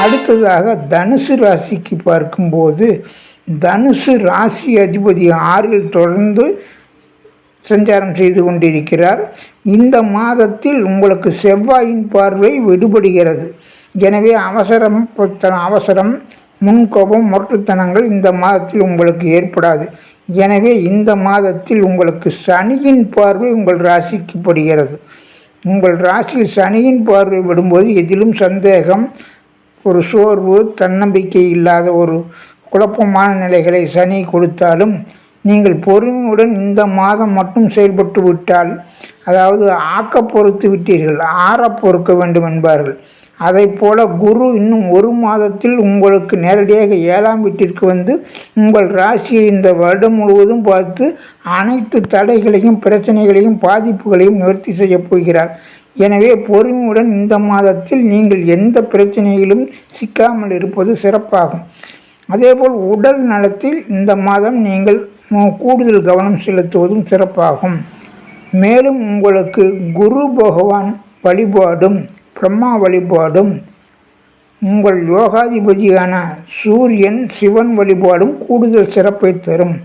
அடுத்ததாக தனுசு ராசிக்கு பார்க்கும்போது, தனுசு ராசி அதிபதி 6ல் தொடர்ந்து சஞ்சாரம் செய்து கொண்டிருக்கிறார். இந்த மாதத்தில் உங்களுக்கு செவ்வாயின் பார்வை விடுபடுகிறது. எனவே அவசரம், முன்கோபம், முரட்டுத்தனங்கள் இந்த மாதத்தில் உங்களுக்கு ஏற்படாது. எனவே இந்த மாதத்தில் உங்களுக்கு சனியின் பார்வை உங்கள் ராசிக்கு படுகிறது. உங்கள் ராசியில் சனியின் பார்வை விடும்போது எதிலும் சந்தேகம், ஒரு சோர்வு, தன்னம்பிக்கை இல்லாத ஒரு குழப்பமான நிலைகளை சனி கொடுத்தாலும் நீங்கள் பொறுமையுடன் இந்த மாதம் மட்டும் செயல்பட்டு விட்டால், அதாவது ஆக்க பொறுத்து விட்டீர்கள், ஆற பொறுக்க வேண்டும் என்பார்கள். அதை போல குரு இன்னும் ஒரு மாதத்தில் உங்களுக்கு நேரடியாக 7ஆம் வீட்டிற்கு வந்து உங்கள் ராசியை இந்த வருடம் முழுவதும் பார்த்து அனைத்து தடைகளையும், பிரச்சனைகளையும், பாதிப்புகளையும் நிவர்த்தி செய்ய போகிறார். எனவே பொறுமையுடன் இந்த மாதத்தில் நீங்கள் எந்த பிரச்சனையிலும் சிக்காமல் இருப்பது சிறப்பாகும். அதேபோல் உடல் நலத்தில் இந்த மாதம் நீங்கள் கூடுதல் கவனம் செலுத்துவதும் சிறப்பாகும். மேலும் உங்களுக்கு குரு பகவான் வழிபாடும், பிரம்மா வழிபாடும், உங்கள் யோகாதிபதியான சூரியன், சிவன் வழிபாடும் கூடுதல் சிறப்பை தரும்.